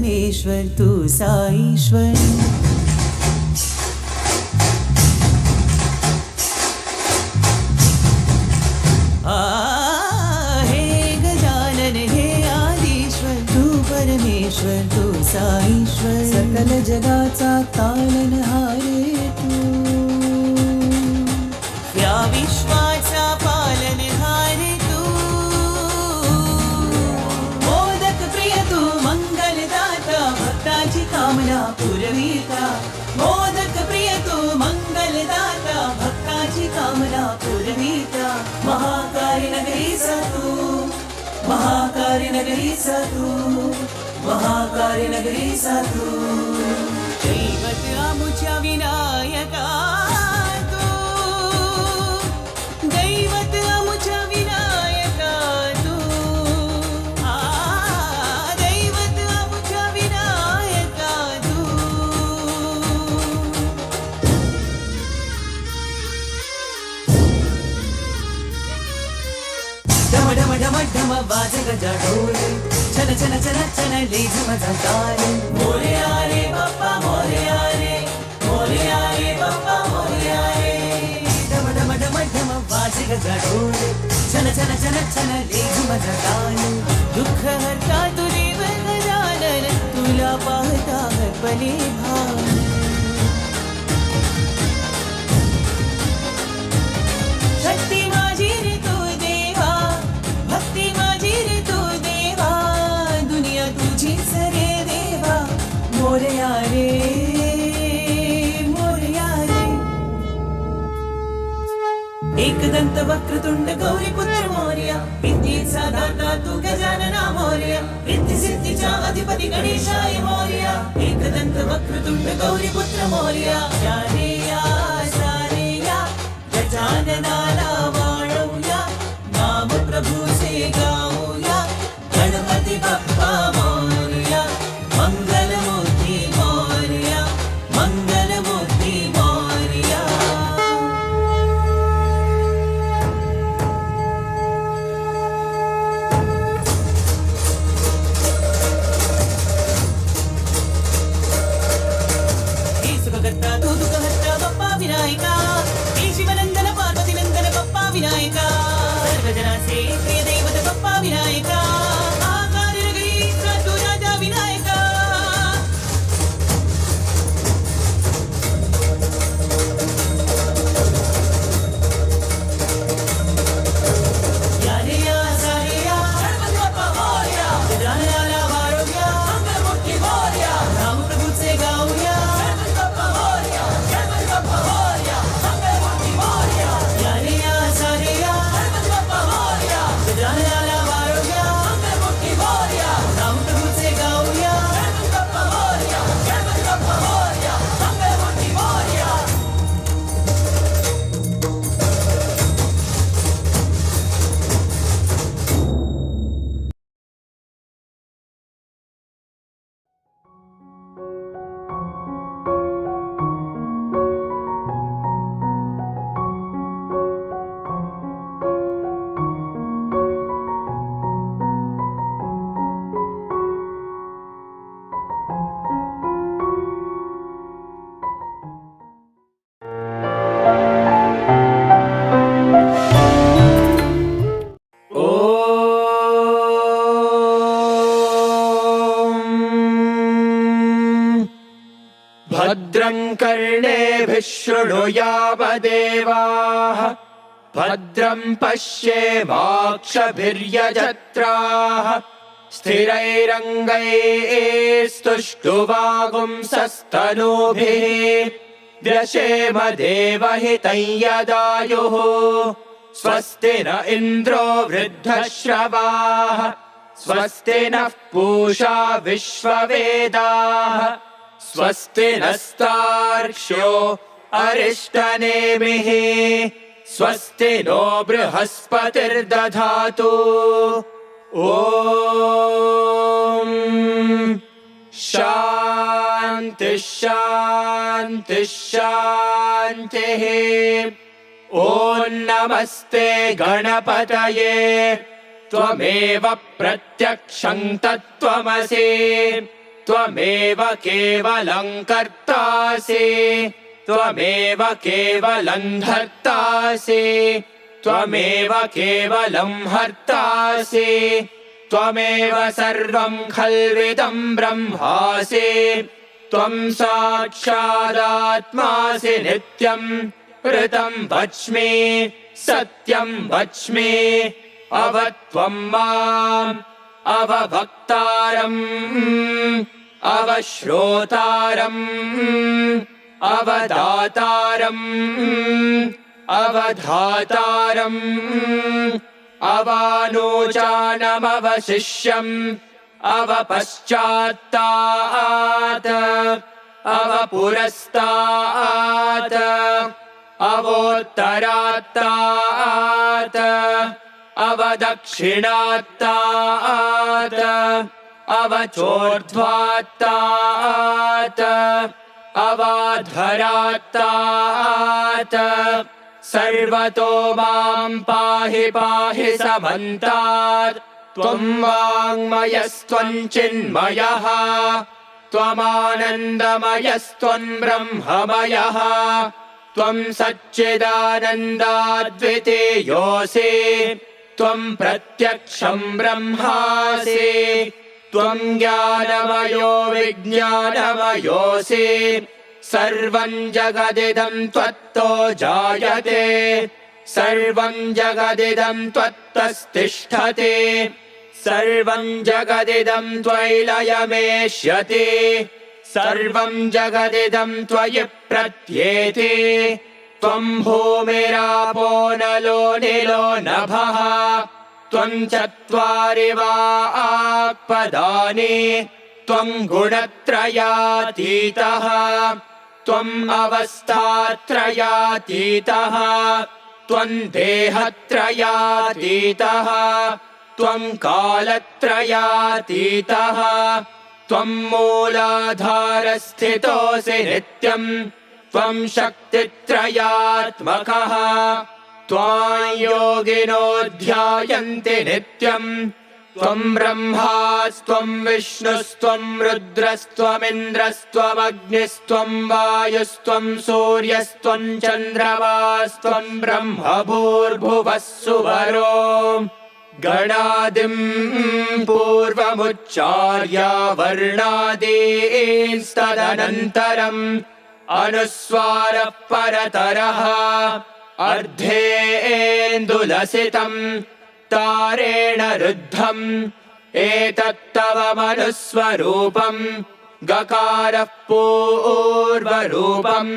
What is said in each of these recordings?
परमेश्वर तू साईश्वर हे गजानन हे आदिश्वर तू परमेश्वर तू साईश्वर सकल जगाचा तालनहारे तू या विश्वाचा पालनहारे तू मोदक प्रिय तू मंगलदाता भक्ताची कामना पुरविता मोदक प्रिय तू मंगलदाता भक्ताची कामना पुरविता महाकार्य नगरीचा तू महाकार्य नगरीचा तू महाकार्य नगरीचा तू दैवत आमुच्या विनायका तू दैवत आमुच्या विनायका तू दैवत आमुच्या विनायका तू डम डम डम डम वाज गजा ढोल छन छन छन छन लेझ मजा ताल मोरया रे बाप्पा मोरया रे बाप्पा मोरया रे डम डम डम डम वाज गजा ढोल छन छन छन छन लेझ मजा ताल दुःख हरता तू देव गजानन तुला पाहता हरपले भाव शक्ती माझी रे तू देवा भक्ती माझी रे तू देवा दुनिया तुझी सरे देवा मोरया रे मोरया रे एकदंत वक्रतुंड गौरीपुत्र मोरया विद्येचा दाता तू गजानना मोरया रिद्धी सिद्धीचा अधिपती गणेशाय मोरया एकदंत वक्रतुंड गौरीपुत्र मोरया या रे या सारे या गजाननाला वाळवूया नाम प्रभूचे गाऊया गणपती बाप्पा मोरया मंगलमूर्ती मोरया मंगलमूर्ती मोरया हे सुखकर्ता तू दुःखहर्ता बाप्पा विनायका हे शिवनंदन पार्वतीनंदन बाप्पा विनायका सर्वजनाचे प्रिय दैवत बाप्पा विनायका महाकार्य नगरीचा तू राजा विनायका या रे या सारे या गणपती बाप्पा मोरया गजाननाला वाळवूया मंगलमूर्ती मोरया रामप्रभूचे गाऊया गणपती बाप्पा मोरया मंगलमूर्ती मोरया या रे या सारे या गणपती बाप्पा मोरया गजाननाला वाळवूया मंगलमूर्ती मोरया रामप्रभूचे गाऊया गणपती बाप्पा मोरया मंगलमूर्ती मोरया भद्रं कर्णेभिः शृणुयामदेवाः भद्रं पश्येमाक्षभिर्यजत्राः स्थिरैरङ्गैस्तुष्टुवागुंसस्तनूभिः व्यशेम देवहितं यदायुः स्वस्ति न इन्द्रो वृद्धश्रवाः स्वस्ति नः पूषा विश्ववेदाः स्वस्ति नस्तार्क्ष्यो अरिष्टनेमिः स्वस्ति नो बृहस्पतिर्दधातु ॐ शान्ति शान्ति शान्तिः ॐ नमस्ते गणपतये त्वमेव प्रत्यक्षं तत्त्वमसि त्वमेव केवलं कर्तासि त्वमेव केवलं धर्तासि त्वमेव केवलं हर्तासि त्वमेव सर्वं खल्विदं ब्रह्मासि त्वं साक्षादात्मासि नित्यं ऋतं वच्मि सत्यं वच्मि अवत्वं माम् अवभक्तारम् अवश्रोतारम् अवदातारम् अवधातारम् अवानोचानमवशिष्यम् अवपश्चात्तात् अवपुरस्तात् अवोत्तरात्तात् अवदक्षिणात्तात् अवचोर्ध्वात्तात् अवाधरात्तात् सर्वतो मां पाहि पाहि समन्तात् त्वं वाङ्मयस्त्वं चिन्मयः त्वमानन्दमयस्त्वं ब्रह्ममयः त्वं सच्चिदानन्दाद्वितीयोऽसि त्वं प्रत्यक्षं ब्रह्मासि त्वं ज्ञानमयो विज्ञानमयोऽसि सर्वं जगदिदं त्वत्तो जायते सर्वं जगदिदं त्वत्तस्तिष्ठति सर्वं जगदिदं त्वयि लयमेष्यति सर्वं जगदिदं त्वयि प्रत्येति त्वं भूमिरापो नलो निलो नभः त्वं चत्वारि वाक्पदानि त्वं गुणत्रयातीतः त्वम् अवस्थात्रयातीतः त्वं देहत्रयातीतः त्वं कालत्रयातीतः त्वं मूलाधारस्थितोऽसि नित्यं त्वं शक्तित्रयात्मकः त्वां योगिनो ध्यायन्ति नित्यं त्वं ब्रह्मास्त्वं विष्णुस्त्वं रुद्रस्त्वमिन्द्रस्त्वमग्निस्त्वं वायुस्त्वं सूर्यस्त्वं चन्द्रमास्त्वं ब्रह्म भूर्भुवः सुवरो गणादिं पूर्वमुच्चार्य वर्णादींस्तदनन्तरम् अनुस्वारः परतरः अर्धेन्दुलसितम् तारेण रुद्धम् एतत्तव मनुस्वरूपम् गकारः पूर्वरूपम्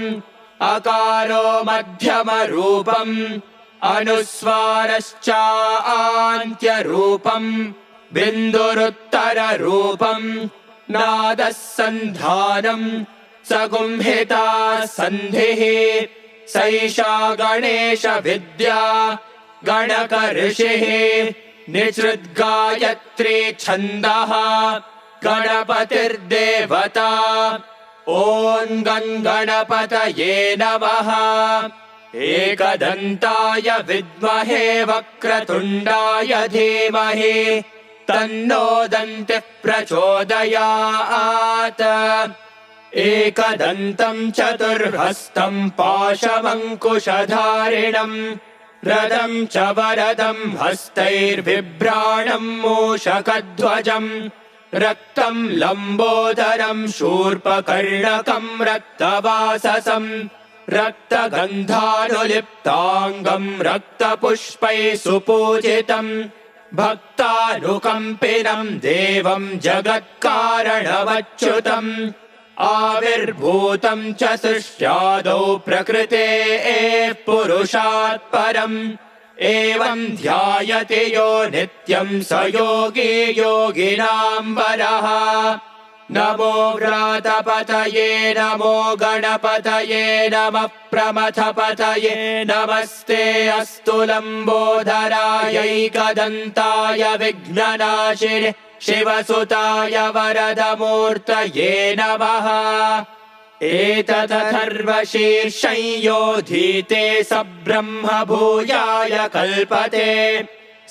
अकारो मध्यमरूपम् अनुस्वारश्चान्त्यरूपम् बिन्दुरुत्तररूपम् नादः सन्धानम् सगुंहिता सन्धिः सैषा गणेश विद्या गणक ऋषिः निसृद्गायत्री छन्दः गणपतिर्देवता ॐ गणपतये नमः एकदन्ताय विद्महे वक्रतुण्डाय धीमहि तन्नो दन्तिः प्रचोदयात् एकदन्तं चतुर्हस्तं पाशमङ्कुशधारिणम् रदं च वरदं हस्तैर्बिभ्राणं मूषकध्वजम् रक्तं लम्बोदरं शूर्पकर्णकं रक्तवाससं रक्तगन्धानुलिप्ताङ्गं रक्तपुष्पैः सुपूजितम् भक्तानुकम्पिनं देवं जगत्कारणमच्युतम् आविर्भूतं च सृष्ट्यादौ प्रकृतेः पुरुषात् परम् एवं ध्यायति यो नित्यं स योगी योगिनां वरः नमो व्रातपतये नमो गणपतये नमः प्रमथपतये नमस्ते अस्तु लम्बोदरायैकदन्ताय विघ्ननाशिने शिवसुताय वरदमूर्तये नमः एतदथर्वशीर्षं योधीते स ब्रह्म भूयाय कल्पते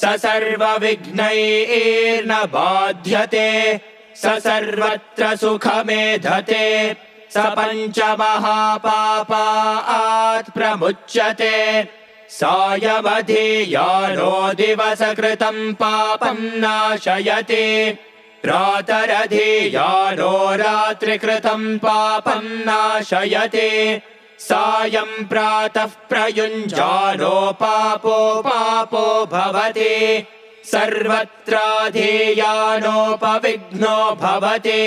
स सर्वविघ्नैर्न बाध्यते स सर्वत्र सुखमेधते स पञ्चमहापापात् प्रमुच्यते सायमधीयानो दिवसकृतं पापं नाशयति प्रातरधीयानो रात्रिकृतं पापं नाशयति सायं प्रातः प्रयुञ्जानो पापो भवति सर्वत्राधीयानोपविघ्नो भवति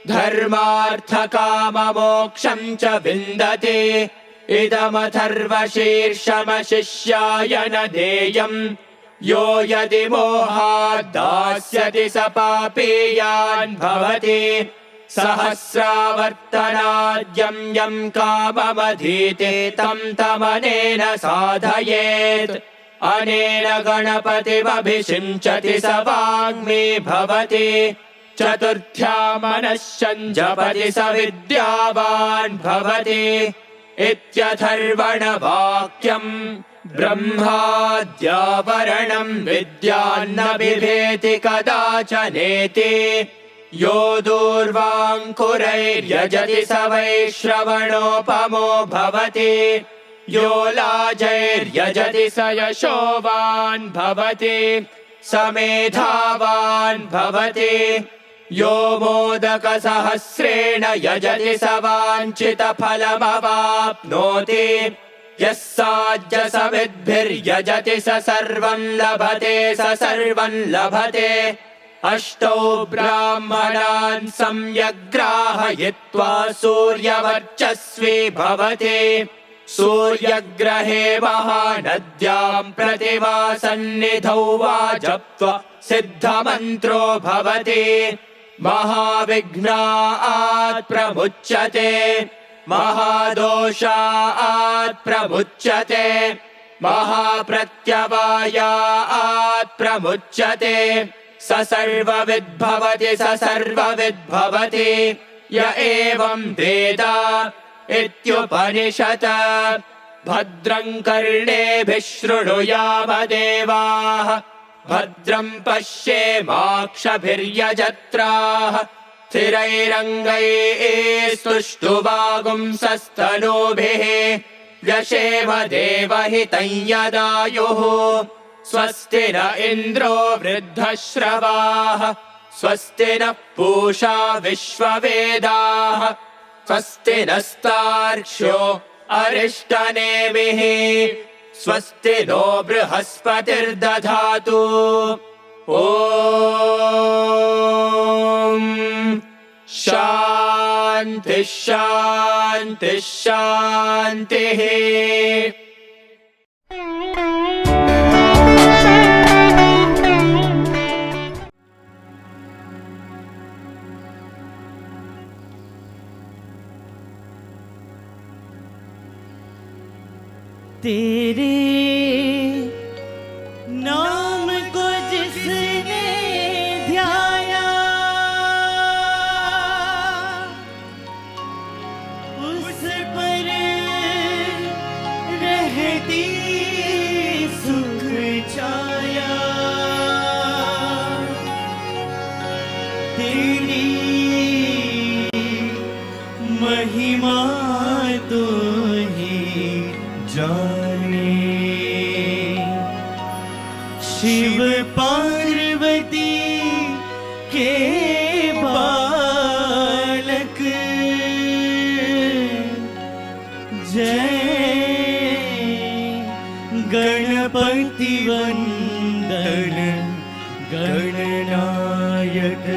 धर्मार्थकाममोक्षं च विन्दति इदमथर्वशीर्षमशिष्याय न देयम् यो यदि मोहात् दास्यति स पापीयान् भवति सहस्रावर्तनाद्यं यं काममधीते तं तमनेन साधयेत् अनेन गणपतिमभिषिञ्चति स वाङ्मी भवति चतुर्थ्यामनश्चं जपति स विद्यावान् भवति इत्यथर्वणवाक्यम् ब्रह्माद्यावरणं विद्यान्न बिभेति कदाचनेति यो दूर्वाङ्कुरैर्यजति स वैश्रवणोपमो भवति यो लाजैर्यजति स यशोवान् भवति स मेधावान् भवति यो मोदकसहस्रेण यजति स वाञ्छितफलमवाप्नोति यः साध्यसमिद्भिर्यजति स सर्वं लभते स सर्वं लभते अष्टौ ब्राह्मणान् सम्यग्राहयित्वा सूर्यवर्चस्वी भवति सूर्यग्रहे महानद्यां प्रतिवासन्निधौ वा जप्त्वा सिद्धमन्त्रो भवति महाविघ्नात् प्रमुच्यते महादोषात् प्रमुच्यते महाप्रत्यवायात् प्रमुच्यते स सर्वविद्भवति स सर्वविद्भवति य एवं वेद इत्युपनिषत् भद्रं कर्णेभिः शृणुयाम देवाः भद्रं पश्येमाक्षभिर्यजत्राः स्थिरैरङ्गैस्तुष्टुवागुंसस्तनूभिः व्यशेम देवहितं यदायुः स्वस्ति न इन्द्रो वृद्धश्रवाः स्वस्ति नः पूषा विश्ववेदाः स्वस्ति नस्तार्क्ष्यो अरिष्टनेमिः स्वस्ति नो बृहस्पतिर्दधातु ॐ शान्तिः शान्तिः शान्तिः तेरे नाम को जिसने ध्याया उस पर रहती सुख छाया तेरी महिमा तो ही जाने शिव पार्वती के बालक जय गणपति वंदन गणनायक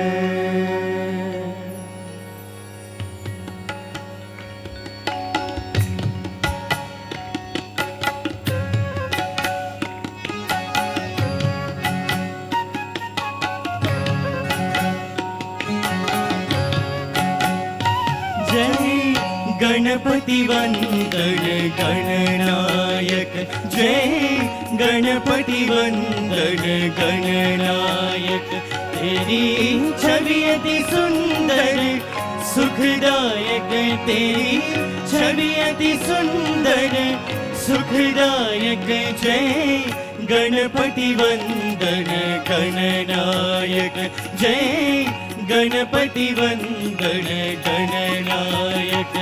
गणपति वंदन गणनायक जय गणपति वंदन गणनायक तेरी छवि अति सुंदर सुखदायक तेरी छवि अति सुंदर सुखदायक जय गणपति वंदन गणनायक जय गणपति वंदन गणनायक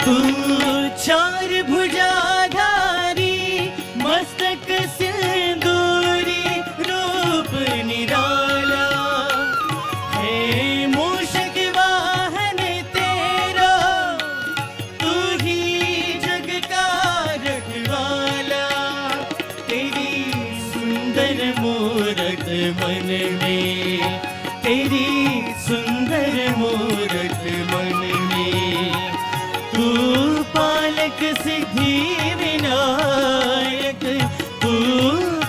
तू चार भुजाधारी मस्तक सिंदूरी रूप निराला हे मूषक वाहन तेरा तू ही जग का रखवाला तेरी सुंदर मूरत मन में तेरी सुंदर मूरत मन में तू पालक सिद्धि विनायक तू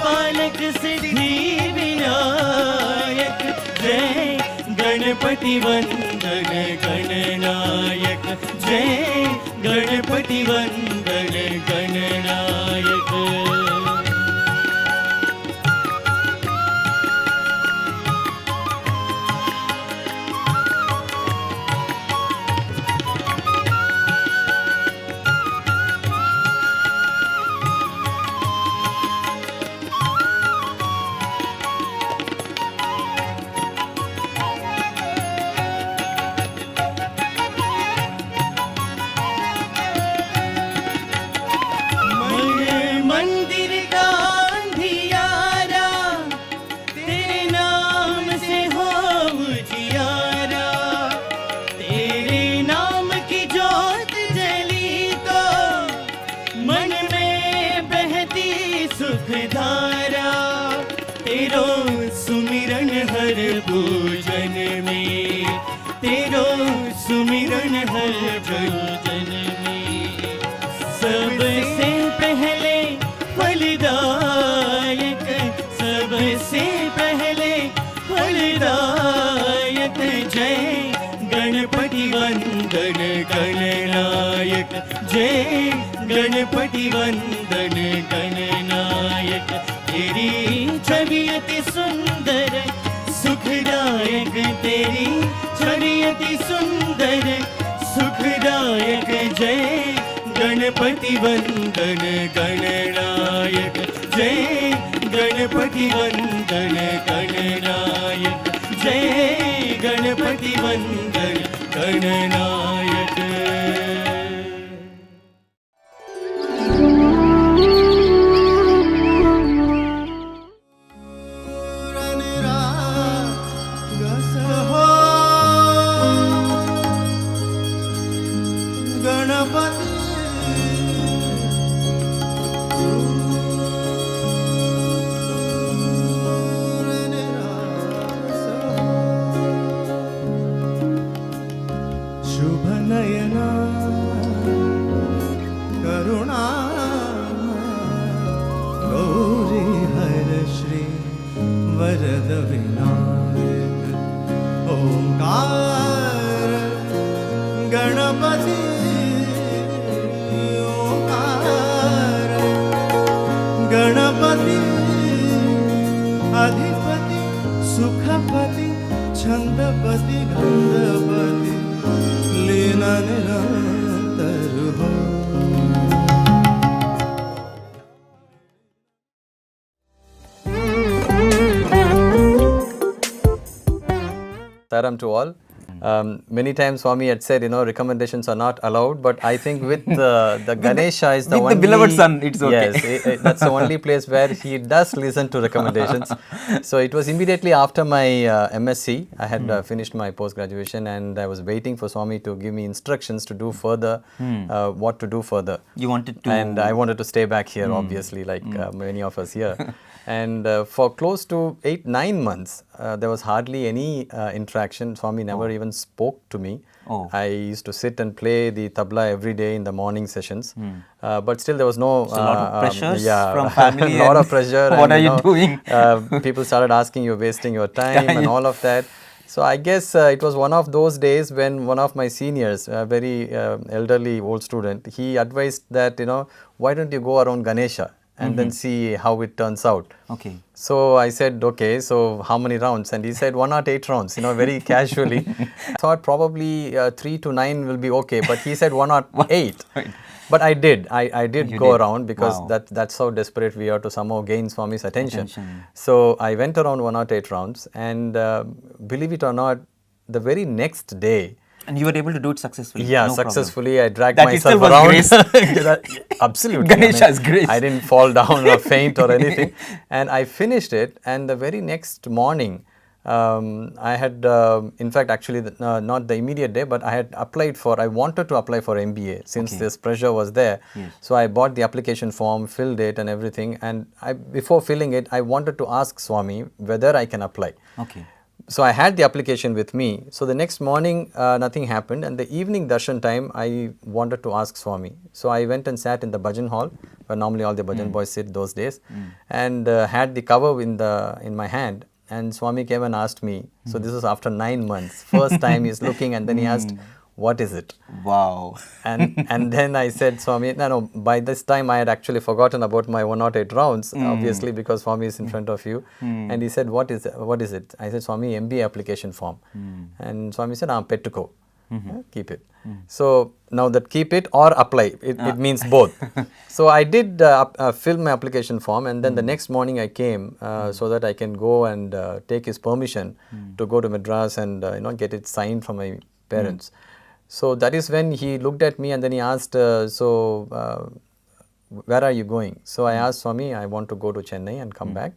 पालक सिद्धि विनायक जय गणपति वंदन गणनायक जय गणपति वंदन गणनायक मंदिर का अंधियारा तेरे नाम से हो उजियारा तेरे नाम की जोत जली तो मन में बहती सुख धारा तेरो सुमिरन हर पूजन में तेरो सुमिरन हर पूजन में सबसे पहले फलदायक सबसे पहले फलदायक जय गणपति वंदन गणनायक जय गणपति वंदन गणनायक तेरी छवि अति सुंदर सुखदायक तेरी छवि अति सुंदर सुखदायक जय गणपति वंदन गणनायक जय गणपति वंदन गणनायक जय गणपति वंदन गणनायक शुभ नयना करुणा गौरी हर श्री वरद विनायक ओंकार गणपति ओंकार गणपति अधिपति सुखपति छंदपति गंधपति लीना निरंतर हो Saram to all. Many times Swami had said, recommendations are not allowed, but I think with the Ganesha is the With only... the beloved son, it's okay. Yes, that's the only place where he does listen to recommendations. So it was immediately after my MSc, I had finished my post-graduation and I was waiting for Swami to give me instructions to do further, what to do further. You wanted to... And I wanted to stay back here, obviously, like many of us here. And for close to 8-9 months, there was hardly any interaction. Swami never even spoke to me. I used to sit and play the tabla every day in the morning sessions. But still there was no... So a lot of pressures from family. A lot of pressure. What are you doing? People started asking, you're wasting your time and all of that. So I guess it was one of those days when one of my seniors, a very elderly old student, he advised that, why don't you go around Ganesha and then see how it turns out. Okay. So I said, okay, so how many rounds? And he said 108 rounds, very casually. I thought probably 3 to 9 will be okay, but he said 108. But I did. I did go around because that's how desperate we are to somehow gain Swami's attention. So I went around 108 rounds, and believe it or not, the very next day. And you were able to do it successfully? Yeah, no successfully. Problem. I dragged that myself was around. Grace. Absolutely. Ganesha's grace. I didn't fall down or faint or anything. And I finished it, and the very next morning, I had, in fact, actually, not the immediate day, but I wanted to apply for MBA since this pressure was there. Yes. So I bought the application form, filled it and everything. And before filling it, I wanted to ask Swami whether I can apply. Okay. So I had the application with me. So the next morning, nothing happened. And the evening darshan time, I wanted to ask Swami. So I went and sat in the bhajan hall, where normally all the bhajan boys sit those days, and had the cover in my hand. And Swami came and asked me, so this was after 9 months, first time he's looking, and then he asked, what is it? Wow. And then I said, Swami, no, by this time I had actually forgotten about my 108 rounds, obviously, because Swami is in front of you. And he said, what is it? I said, Swami, MBA application form. And Swami said, pettuko. Keep it. So now that keep it or apply, it means both. So I did fill my application form, and then the next morning I came so that I can go and take his permission to go to Madras and get it signed from my parents. So that is when he looked at me and then he asked, where are you going? So I asked Swami, I want to go to Chennai and come back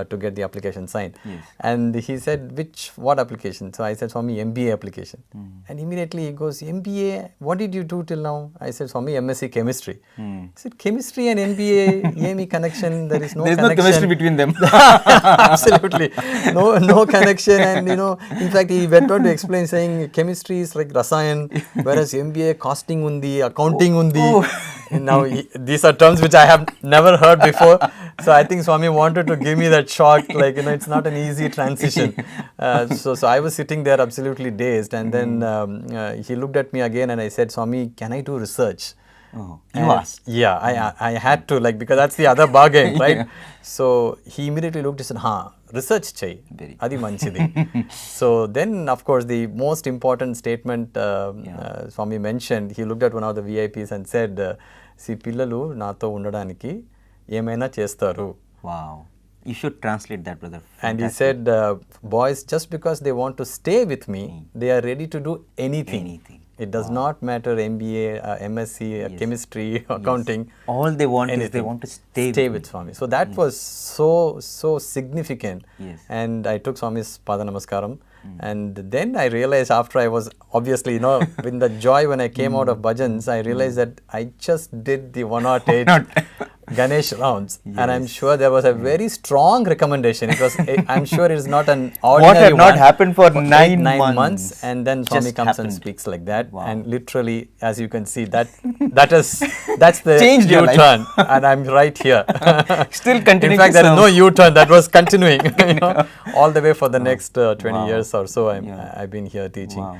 to get the application signed. Yes. And he said, what application? So I said, Swami, MBA application. And immediately he goes, MBA, what did you do till now? I said, Swami, MSc chemistry. He said, chemistry and MBA, EME connection, there is no connection. There's no chemistry between them. Absolutely. No connection. And, in fact, he went on to explain saying chemistry is like Rasayan, whereas MBA costing undi, accounting undi. Now, these are terms which I have never heard before. So I think Swami wanted to give me that shock, like, it's not an easy transition. So I was sitting there absolutely dazed. And then he looked at me again and I said, Swami, can I do research? Oh, you asked? Yeah, I had to, because that's the other bargain, right? Yeah. So he immediately looked and said, research chai, adi manchidi. So then, of course, the most important statement Swami mentioned, he looked at one of the VIPs and said, see, pillalu nato undadaniki emaina chestaru. Wow. You should translate that, brother. And he said, boys, just because they want to stay with me, they are ready to do anything. It does not matter MBA, MSc, chemistry, accounting. All they want is they want to stay with Swami. So that was so significant. Yes. And I took Swami's Pada Namaskaram. And then I realized after I was obviously, in the joy when I came out of bhajans, I realized that I just did the 108 Ganesh rounds. Yes. And I'm sure there was a very strong recommendation. It was, I'm sure it is not an ordinary what had not one. happened for 9 months. And then Swami comes and speaks like that. Wow. And literally, as you can see, that's the changed U-turn. And I'm right here. Still continuing. In fact, there is no U-turn. That was continuing, all the way for the next 20 years or so. I've been here teaching. Wow.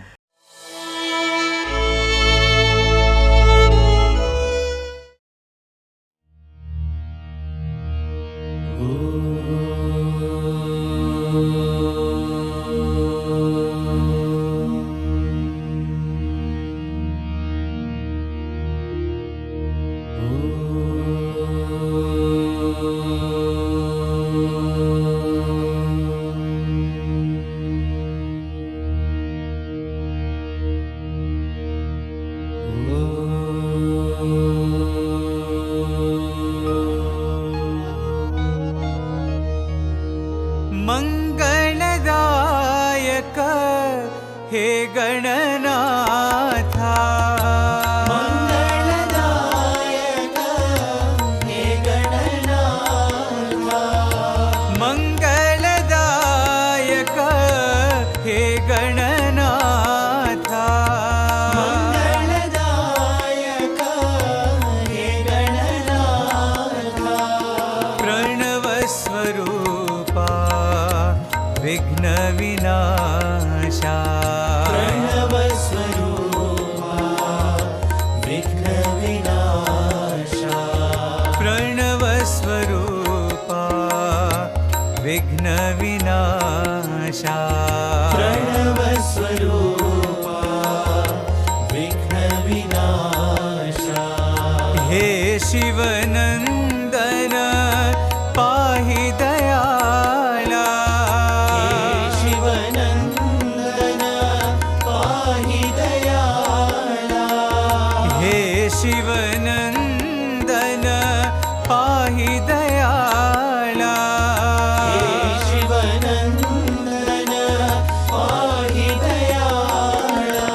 मंगलदायक हे गणनाथा मंगलदायक हे गणनाथा मंगलदायक हे गणनाथा मंगलदायक हे गणनाथा प्रणव स्वरूपा विघ्न विनाशा प्रणवस्वरूपा विघ्नविनाशा प्रणवस्वरूपा विघ्नविनाशा हे शिवनन्दन पाहि दयाला शिवनन्दन पाहि दयाला हे शिवनन्दन पाहि दयाला शिवनन्दन पाहि दयाला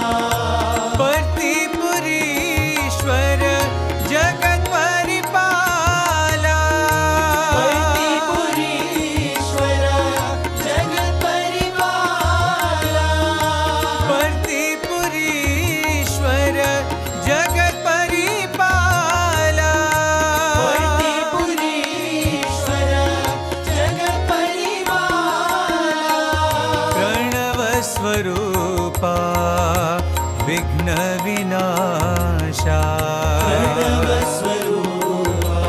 पर्तिपुरीश्वर जगत्परिपाला पर्तिपुरीश्वर जगत्परिपाला पर्तिपुरीश्वर जगत्परिपाला पर्तिपुरीश्वर जगत्परिपाला प्रणवस्वरूपा विघ्नविनाशा प्रणवस्वरूपा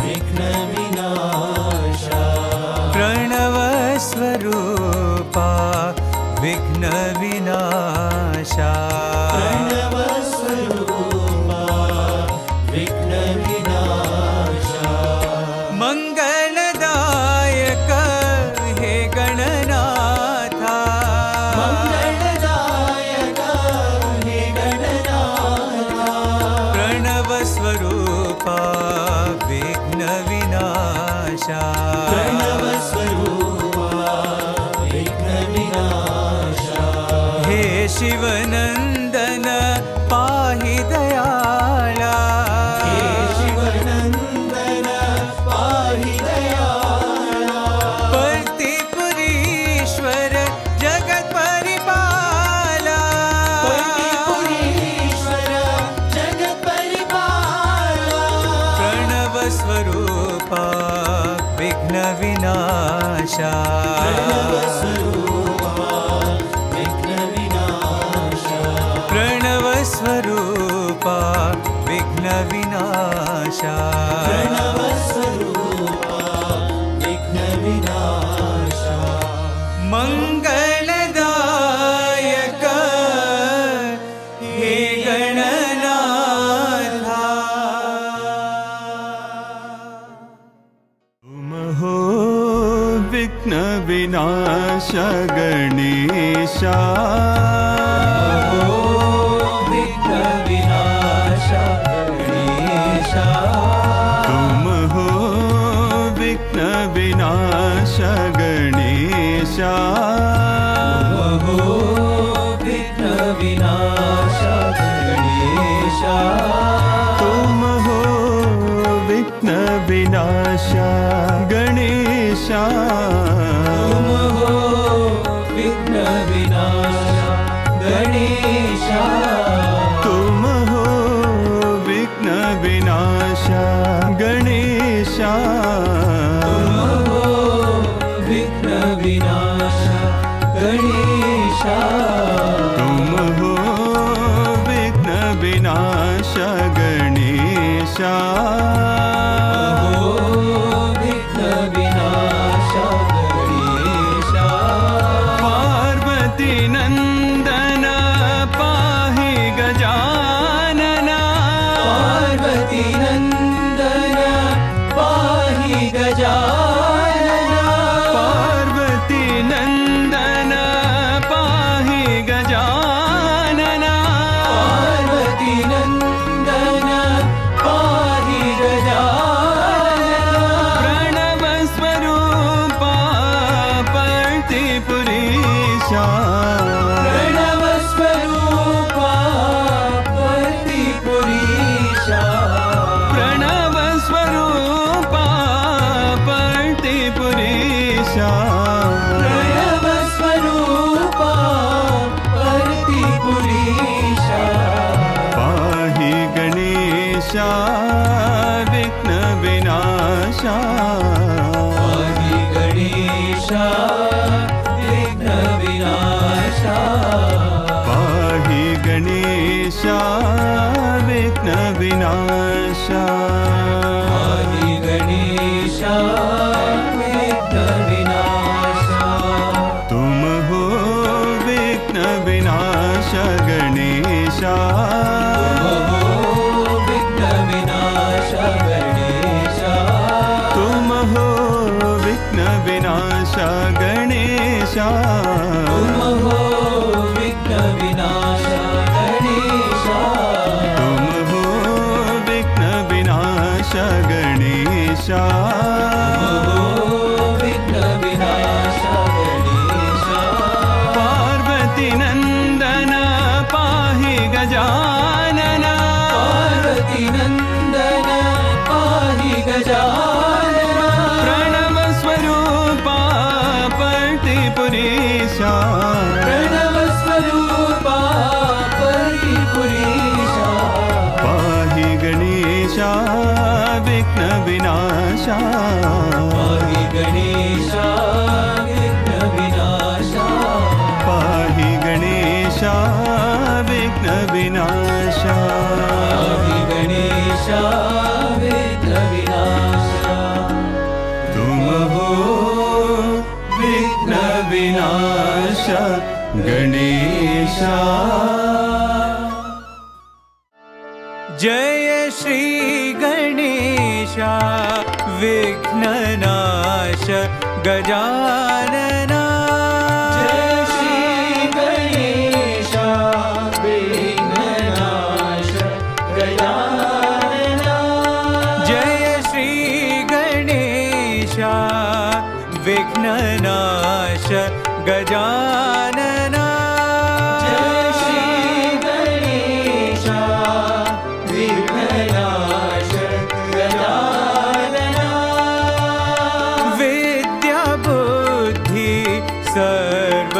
विघ्नविनाशा प्रणवस्वरूपा विघ्नविनाशा प्रणवस्वरूपा विघ्नविनाशा मङ्गलदायक हे गणनाथा मङ्गलदायक हे गणनाथा प्रणवस्वरूपा विघ्नविनाशा प्रणवस्वरूपा विघ्नविनाशा हे शिवनन्दन पाहि दयाला हे शिवनन्दन पाहि दयाला पर्तिपुरीश्वर जगत्परिपाला पर्तिपुरीश्वर जगत्परिपाला प्रणवस्वरूपा विघ्नविनाशा प्रणवस्वरूपा विघ्नविनाशा प्रणवस्वरूपा विघ्नविनाशा प्रणवस्वरूपा विघ्नविनाशा मङ्गलदायक हे गणनाथा तुम हो विघ्नविनाश गणेशा विघ्नविनाशा गणेशा तुम हो विघ्नविनाश गणेशा हो विघ्नविनाशा गणेशा तुम हो विघ्नविनाश गणेशा तुम हो विघ्नविनाशा गणेशा तुम हो विघ्नविनाश गणेशा हो विघ्नविनाशा गणेशा तुम हो विघ्नविनाश गणेशा हो विघ्नविनाशा गणेशा पार्वती नंदन पाहि गजानना पार्वती नन्दन पाहि गजानना पार्वती नंदन पाहि गजानना पार्वती नन्दन पाहि गजानना प्रणव स्वरूपा पर्तिपुरीशा प्रणवस्वरूपा पर्तिपुरीशा प्रणव स्वरूपा पर्तिपुरीशा प्रणवस्वरूपा पर्तिपुरीशा पाहि गणेशा विघ्नविनाशा पाहि गणेशा विघ्नविनाशा पाहि गणेशा विघ्नविनाशा पाहि गणेशा तुम हो विघ्न विनाश गणेशा तुम हो विघ्न विनाश गणेशा विघ्न विनाश गणेशा पार्वती नंदन पाहि गजानन पार्वती नंदन पाहि गजानन प्रणव स्वरूपा पट्टिपुरीशा प्रणव स्वरूपा परिपुरीशा पाहि गणेशा विघ्न विनाशा पाहि गणेशा विघ्न विनाशा पाहि गणेशा विघ्न विनाशा पाहि गणेशा विघ्न विनाशा तुम हो विघ्न विनाश गणेशा जय श्री गणेशा विघ्ननाश गजानना जय श्री गणेशा विघ्ननाश गजानना जय श्री गणेशा विघ्ननाश गजानना जय श्री गणेशा विघ्ननाश गजानना विद्या बुद्धि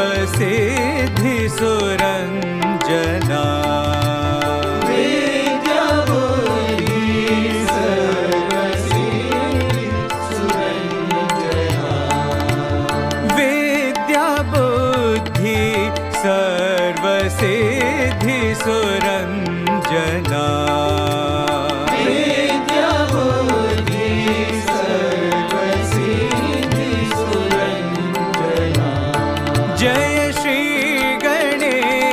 सर्वसिद्धि सुरंजना विद्या बुद्धि सर्वसिद्धि सुरंजना विद्या बुद्धि सर्वसिद्धि सुरंजना विद्या बुद्धि सर्वसिद्धि सुरंजना जय श्री गणेश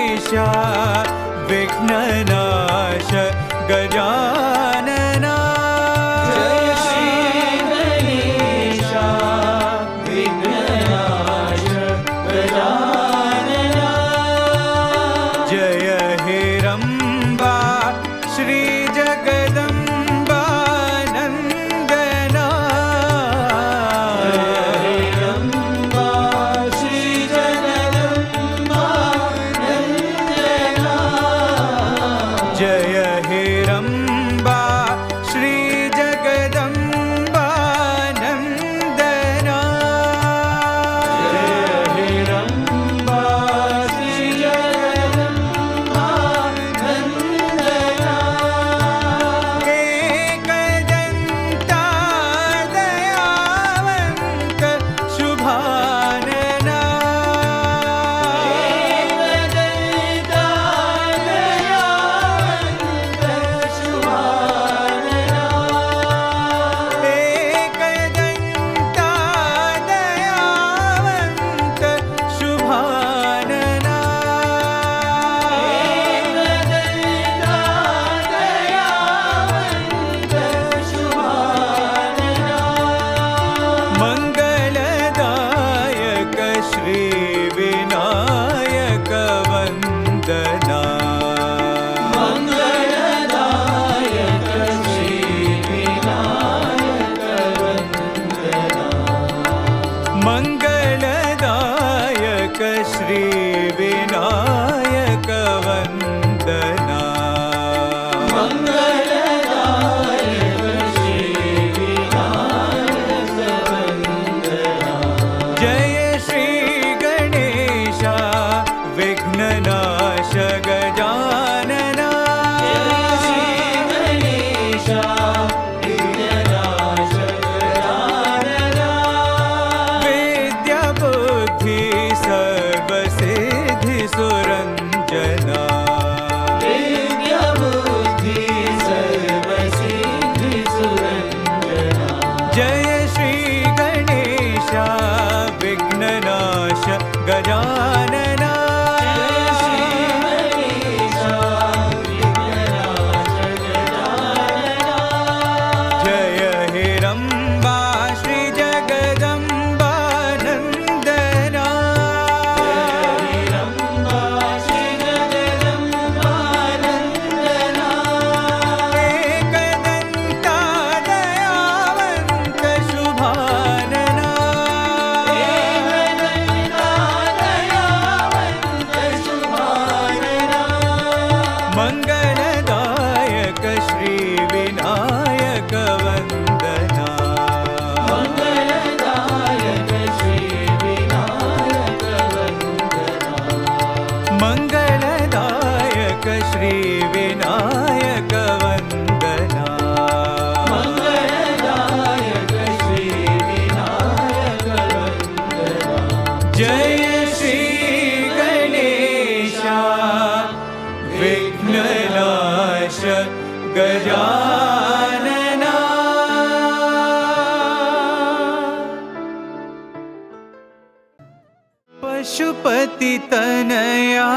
पशुपति तनया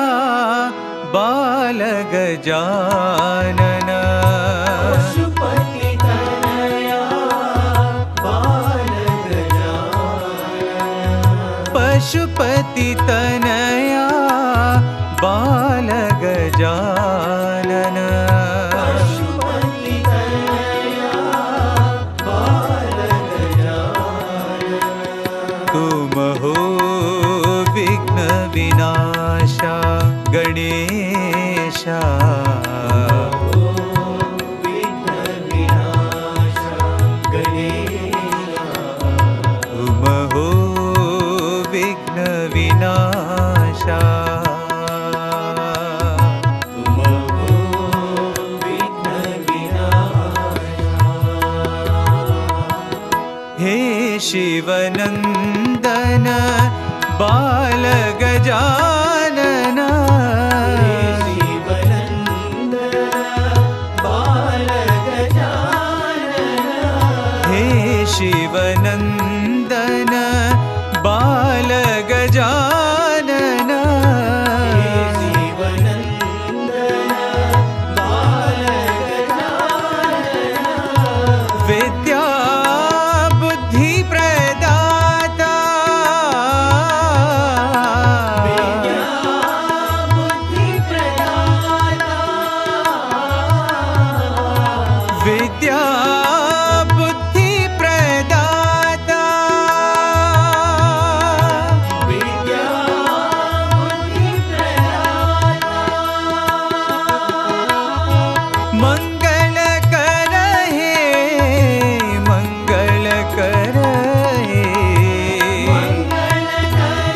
बाल गजानन पशुपति तनया बाल गजानन पशुपति तनया बाल गजानन पशुपति तनया बाल गजानन तुम हो विघ्न विनाशा गणेशा विघ्न विनाशा गणेशा तुम हो विघ्न विनाशा तुम हो विघ्न विनाशा हे शिवनंदन बाल गजानन शिवनंदन बाल गजानन हे शिवनंदन बाल गजानन शिवनंदन बाल गजानन विद्या बुद्धि प्रदाता विद्या बुद्धि प्रदाता विद्या बुद्धि प्रदाता विद्या बुद्धि प्रदाता मंगल कर हे मंगल कर हे मंगल करहे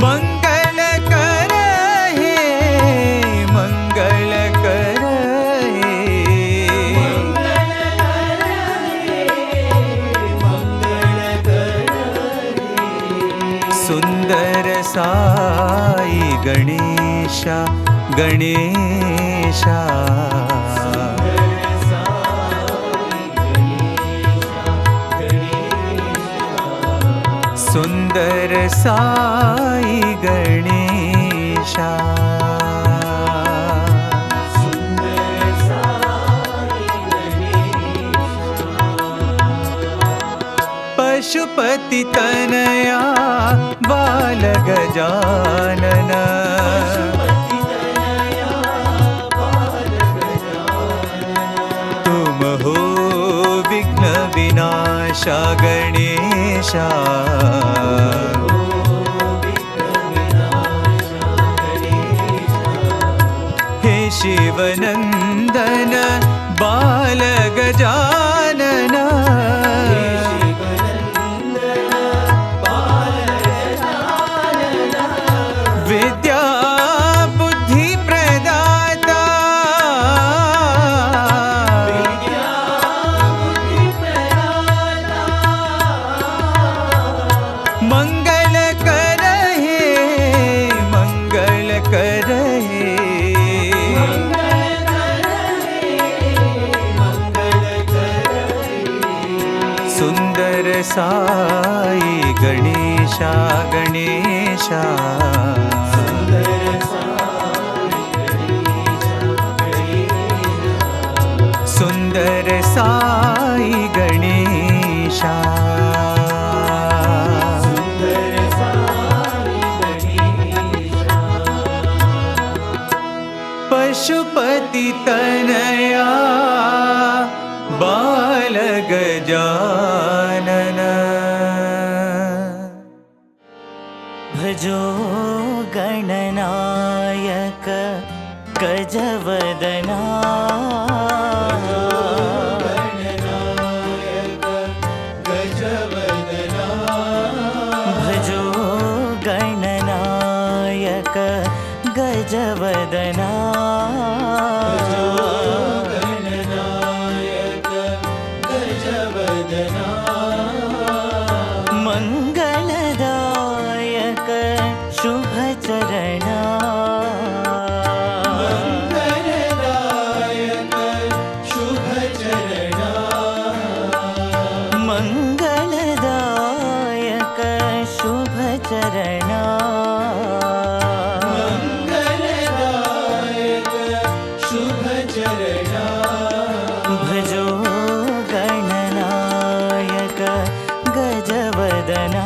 मंगल करहे मंगल कर हे मंगल कर मंगल करहे सुंदर साई गणेशा गणेशा सुंदर साई गणेशा पशुपति तनया बाल गजानन तुम हो विघ्न विनाशा गणेशा हे शिवनंदन बाल गजानन विद्या बुद्धि प्रदाता मंगल कर हे मंगल कर हे सुंदर साई गणेशा गणेशा सुंदर साई गणेशा पशुपति तनया बाल गजानन भजो गणनायक गजवदना भजो गणनायक गजवदना मंगलदायक भजो गणनायक गजवदना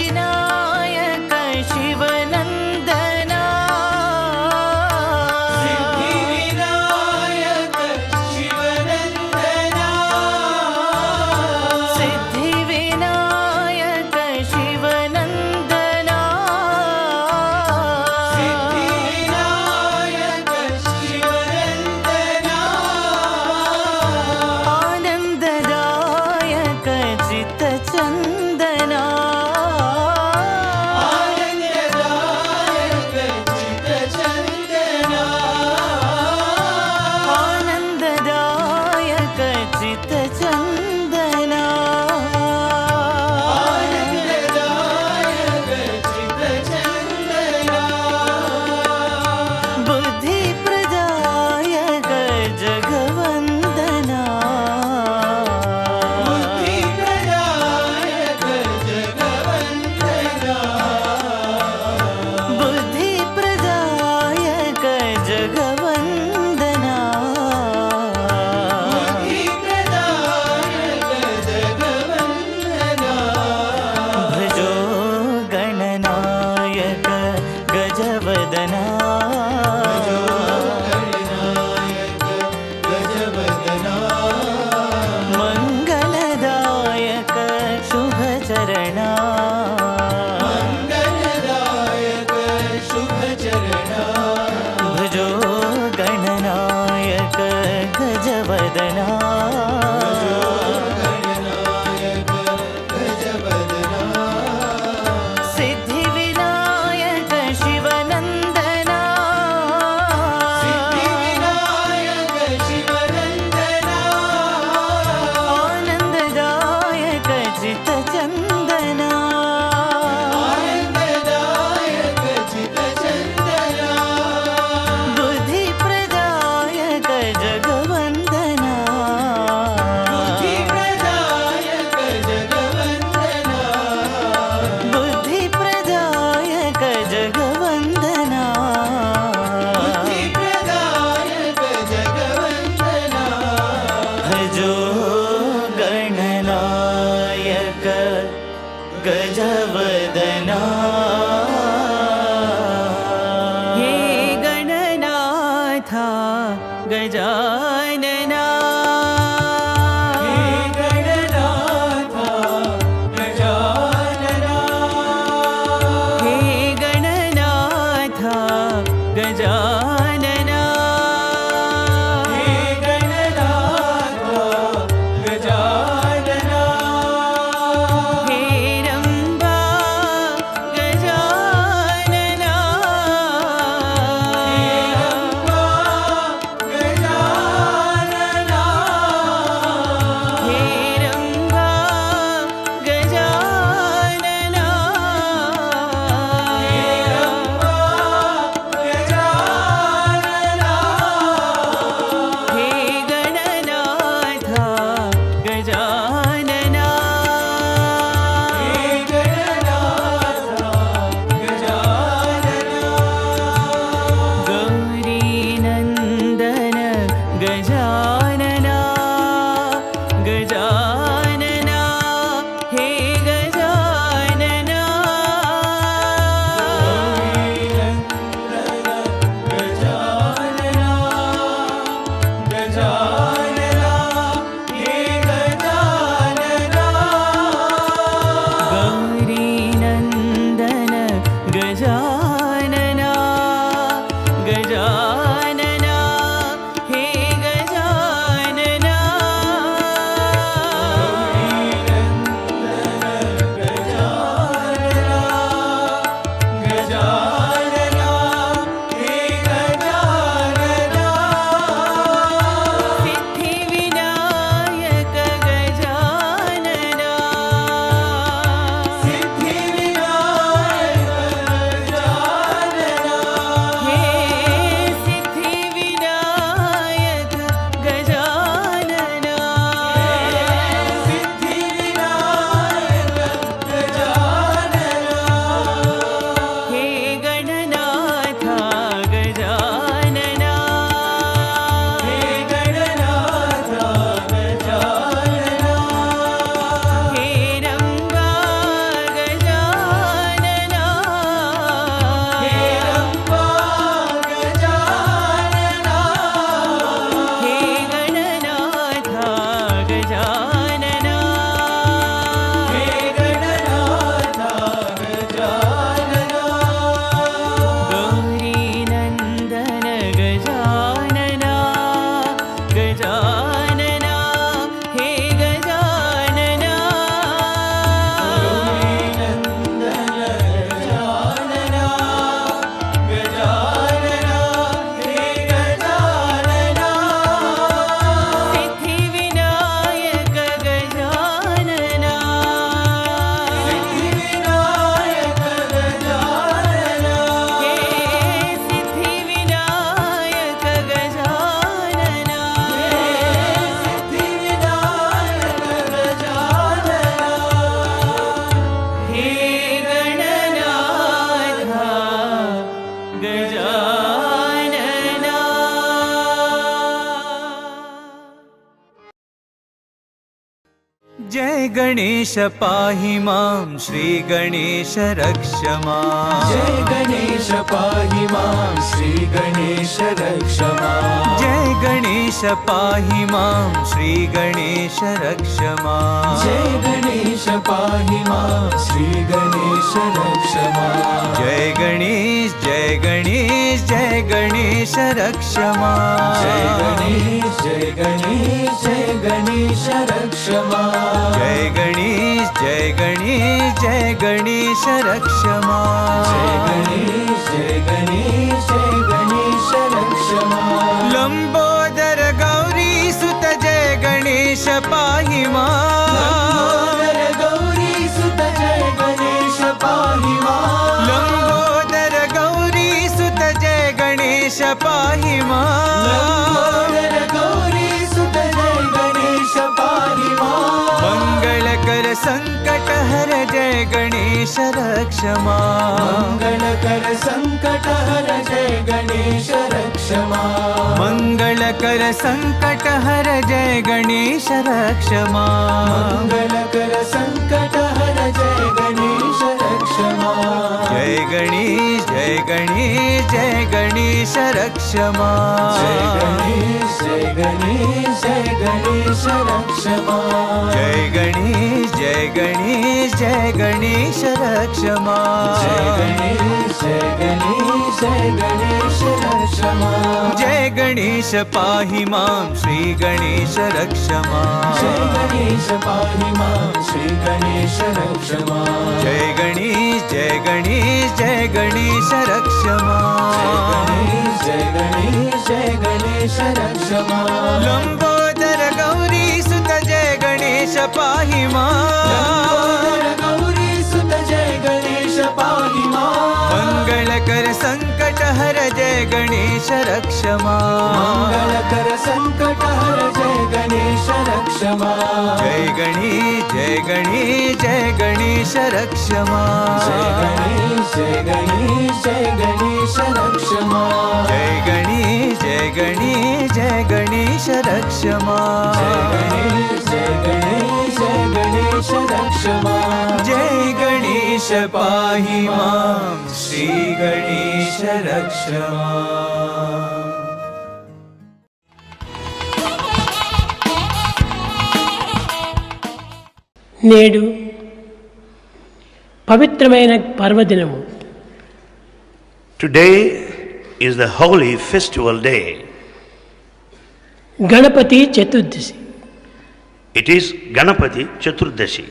सिद्धिविनायक शिवनन्दना सिद्धिविनायक शिवनन्दना आनन्ददायक चित्तचन्दना आनन्ददायक चित्तचन्दना बुद्धिप्रदायक जगवन्दना बुद्धिप्रदायक जगवन्दना भजो गणनायक गजवदना मङ्गलदायक शुभचरणा भजो गणनायक गजवदना सिद्धिविनायक शिवनन्दना आनन्ददायक चित्तचन्दना बुद्धिप्रदायक जगवन्दना बुद्धिप्रदायक जगवन्दना भजो गणनायक गजवदना हे गणनाथा गजानना हे गणनाथा गजानना हे रम्बा गजानना गणेश पाहि मां श्री गणेश रक्ष मां जय गणेश पाहि मां श्री गणेश रक्ष मां जय गणेश पाहि मां श्री गणेश रक्ष मां जय गणेश पाहि मां श्री गणेश रक्ष मां जय गणेश जय गणेश जय गणेश रक्ष मां जय गणेश जय गणेश जय गणेश रक्ष मां जय गणेश जय गणेश जय गणेश रक्ष मां जय गणेश जय गणेश जय गणेश रक्ष मां लंबोदर गौरी सुत जय गणेश पाहि मां लंबोदर गौरी सुत जय गणेश पाहि मां लंबोदर गौरी सुत जय गणेश पाहि मां लंबोदर गौरी सुत जय गणेश पाहि मां मंगलकर संकट हर जय गणेश रक्ष मां मंगलकर संकट हर जय गणेश रक्ष मां मंगलकर संकट हर जय गणेश रक्ष मां मंगलकर संकट हर जय गणेश रक्ष मां जय गणेश जय गणेश जय गणेश रक्ष मां जय गणेश जय गणेश जय गणेश रक्ष मां जय गणेश जय गणेश जय गणेश रक्ष मां जय गणेश जय गणेश जय गणेश रक्ष मां जय गणेश पाहि मां श्री गणेश रक्ष मां जय गणेश पाहि मां श्री गणेश रक्ष मां जय गणेश जय गणेश जय गणेश रक्ष मां जय गणेश जय गणेश रक्ष मां लंबोदर गौरी सुत जय गणेश पाहि मां लंबोदर गौरी सुत जय गणेश पाहि मां मंगलकर संकट हर जय गणेश रक्ष मां मंगलकर संकट हर जय गणेश रक्ष मां जय गणेश जय गणेश जय गणेश रक्ष मां जय गणेश जय गणेश जय गणेश रक्ष मां जय गणेश जय गणेश जय गणेश रक्ष मां जय गणेश जय गणेश जय गणेश रक्ष मां जय गणेश पाहि मां श्री गणेश रक्ष मां నేడు పవిత్రమైన పర్వదినము. Today is the holy festival day. Ganapati Chaturdashi. It is Ganapati Chaturdashi.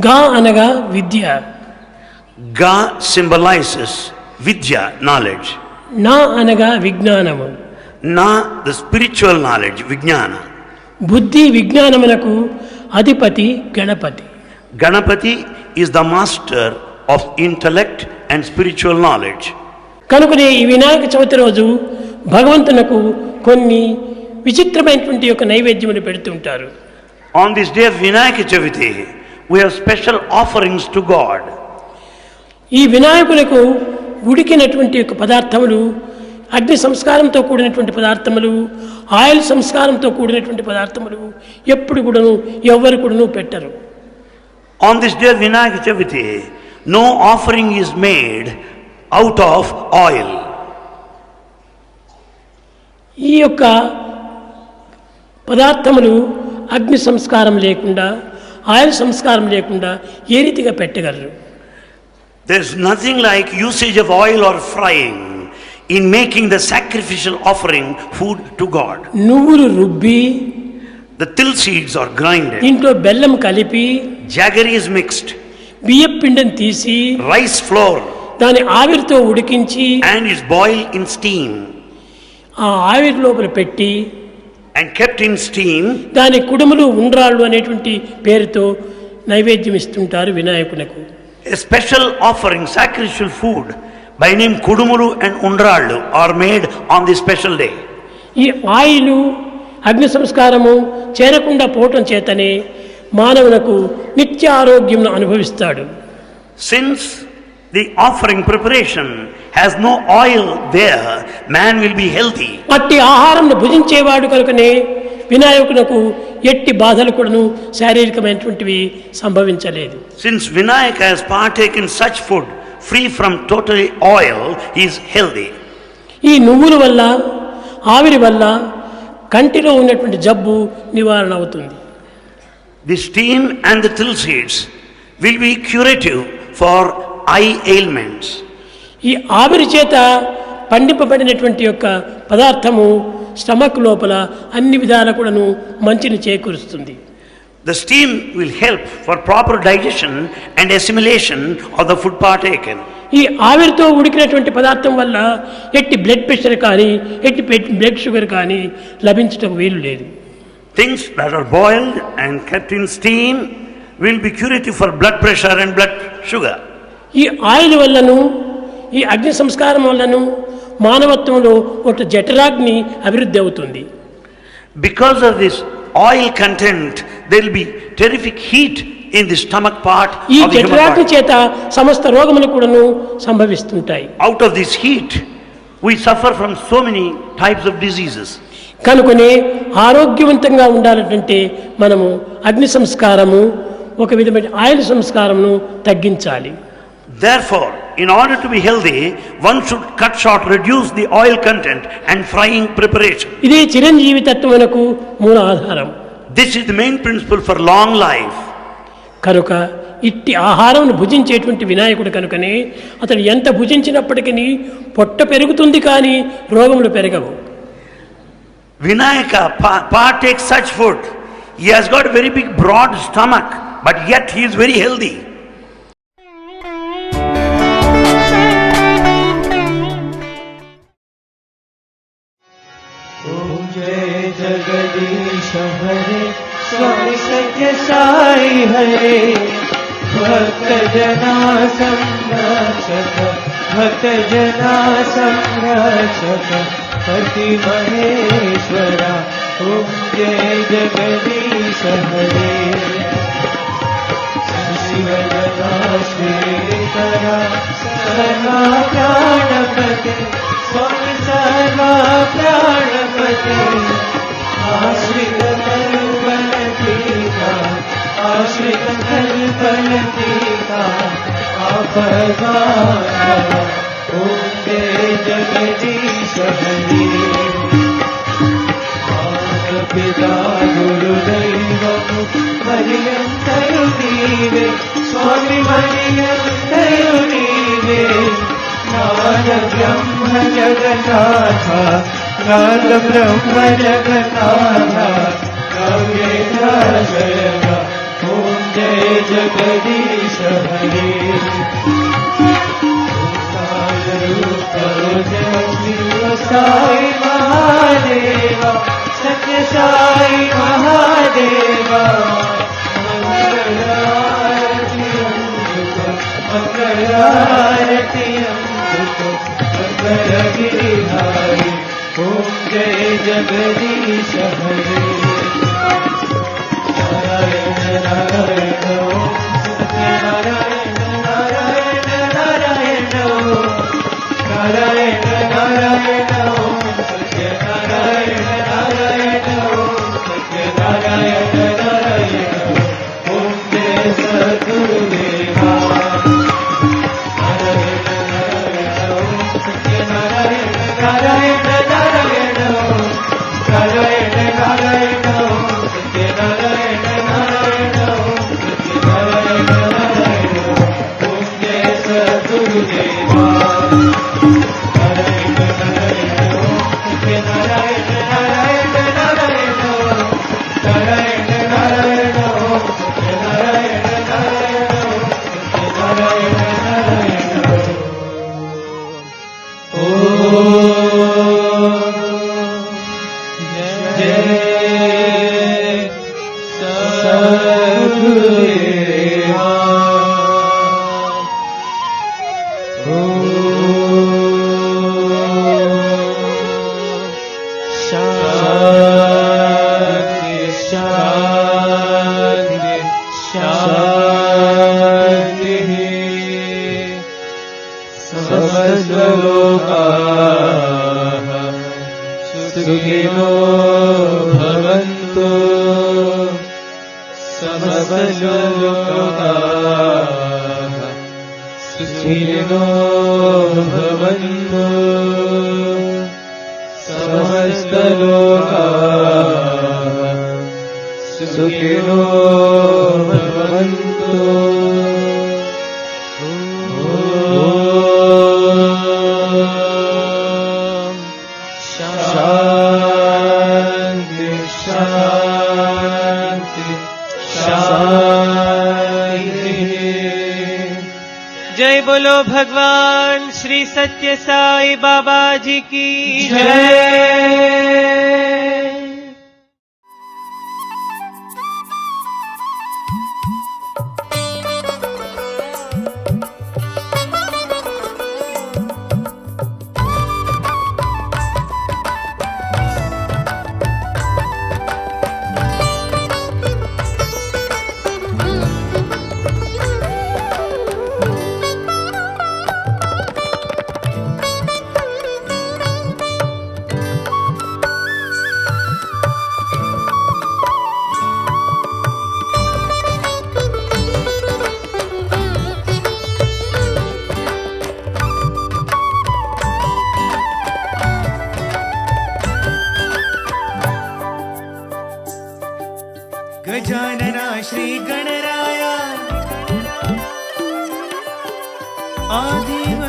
గా అనగా విద్య, Ga symbolizes Vidya, knowledge. నా అనగా విజ్ఞానము. Na, the spiritual knowledge, Vijnana. బుద్ధి విజ్ఞానమునకు అధిపతి Ganapati. Ganapati is the master of intellect and spiritual knowledge. కనుకనే ఈ వినాయక చవితి రోజు భగవంతునకు కొన్ని విచిత్రమైనటువంటి యొక్క నైవేద్యములు పెడుతుంటారు. On this day of Vinayaka Chaviti, we have special offerings to God. ఈ వినాయకులకు ఉడికినటువంటి యొక్క పదార్థములు, అగ్ని సంస్కారంతో కూడినటువంటి పదార్థములు, ఆయిల్ సంస్కారంతో కూడినటువంటి పదార్థములు ఎప్పుడు కూడాను ఎవ్వరు కూడాను పెట్టరు. On this day of Vinayaka Chaviti, no offering is made out of oil. ఈ యొక్క పదార్థములు అగ్ని సంస్కారం లేకుండా, ఆయిల్ సంస్కారం లేకుండా ఏ రీతిగా పెట్టగలరు? There is nothing like usage of oil or frying in making the sacrificial offering food to God. నువ్వులు రుబ్బి, The till seeds are grinded, దీంట్లో బెల్లం కలిపి, jaggery is mixed, బియ్యం పిండిని తీసి rice flour దాని ఆవిరితో ఉడికించి and is boiled in steam ఆ ఆవిరి లోపల పెట్టి and kept in steam. దాని కుడుములు ఉండ్రాళ్ళు అనేటువంటి పేరుతో నైవేద్యం ఇస్తుంటారు వినాయకునకు. A special offering, sacrificial food by name Kudumuru and Undrallu are made on this special day. ఈ ఆయిలు అగ్ని సంస్కారము చేరకుండా పోవటం చేతనే మానవునకు నిత్య ఆరోగ్యం అనుభవిస్తాడు. Since the offering preparation has no oil there, man will be healthy. అట్టి ఆహారం భుజించేవాడు కనుకనే వినాయకునకు ఎట్టి బాధలు కూడాను శారీరకమైనటువంటివి సంభవించలేదు. Since Vinayak has partaken such food free from total oil, he is healthy. ఈ నువ్వుల వల్ల ఆవిరి వల్ల కంటిలో ఉన్నటువంటి జబ్బు నివారణ అవుతుంది. The steam and the till seeds will be curative for eye ailments. ఈ ఆవిరి చేత పండింపబడినటువంటి యొక్క పదార్థము స్టమక్ లోపల అన్ని విధాల కూడాను మంచిని చేకూరుస్తుంది. The steam will help for proper digestion and assimilation of the food partaken. ఈ ఆవిరితో ఉడికినటువంటి పదార్థం వల్ల ఎట్టి బ్లడ్ ప్రెషర్ కానీ ఎట్టి బ్లడ్ షుగర్ కానీ లభించటం వీలు లేదు. Things that are boiled and kept in steam will be curative for blood pressure and blood sugar. ఈ ఆయిల్ వల్లను ఈ అగ్ని సంస్కారం వల్లను మానవత్వంలో ఒక జఠరాగ్ని అభివృద్ధి అవుతుంది. Because of this oil content, there will be terrific heat in the stomach part ఈ of the human జఠరాగ్ని body. చేత సమస్త రోగములు కూడాను సంభవిస్తుంటాయి. Out of this heat, we suffer from so many types of diseases. కనుకనే ఆరోగ్యవంతంగా ఉండాలంటే మనము అగ్ని సంస్కారము ఒక విధమైన ఆయిల్ సంస్కారమును తగ్గించాలి. Therefore, in order to be healthy, one should cut short, reduce the oil content and frying preparation. ఇదే చిరంజీవి తత్వమునకు మూల ఆధారం. This is the main principle for long life. కనుక ఇట్టి ఆహారమును భుజించేటువంటి వినాయకుడు కనుకనే అతడు ఎంత భుజించినప్పటికీ పొట్ట పెరుగుతుంది కానీ రోగములు పెరగవు. Vinayaka partakes such food. He has got a very big broad stomach, but yet he is very healthy. जय जगदीश हरे स्वामी सत्य साई हरे भक्त जना संरक्षक भक्त जना संरक्षक पति महेश्वरा ओम जय जगदीश हरे शिव जना श्रीकरा सर्वा प्राणपते स्वामी सर्वा प्राणपते आश्रित कल्पलतीका आश्रित कल्पलतीका आपदारा ओम जय जगदीश हरे माता पिता गुरुदैवमु मरियन्तरु नीवे स्वामी मरियन्तरु नीवे नाद ब्रह्म जगन्नाथा नाद ब्रह्म जगन्नाथा नव्येन्द्राशयना ओम जय जगदीश हरे काल रूप शिव साई महादेवा सत्य साई महादेवा मंगलारती मंगल गिरिधारी ओम जय जगदीश हरे नारायण नारायण ओम सत्यनारायण नारायण नारायण ओम नारायण नारायण ओम सत्यनारायण नारायण ओम सत्यनारायण नारायण ओम जय सद्गुरुदेवा नारायण नारायण नारायण नारायण सत्यनारायण नारायण सत्यनारायण नारायण ओम जय सद्गुरुदेवा नारायण नारायण सत्यनारायण नारायण नारायण नारायण नारायण सत्यनारायण नारायण सत्यनारायण नारायण सुखिनो भवन्तु समस्तलोकाः सुखिनो भवन्तु समस्तलोकाः सुखिनो भवन्तु शान्ति शान्ति शान्ति। जय बोलो भगवान श्री सत्य साई बाबा जी की जय। गजानना श्री गणराया आदिव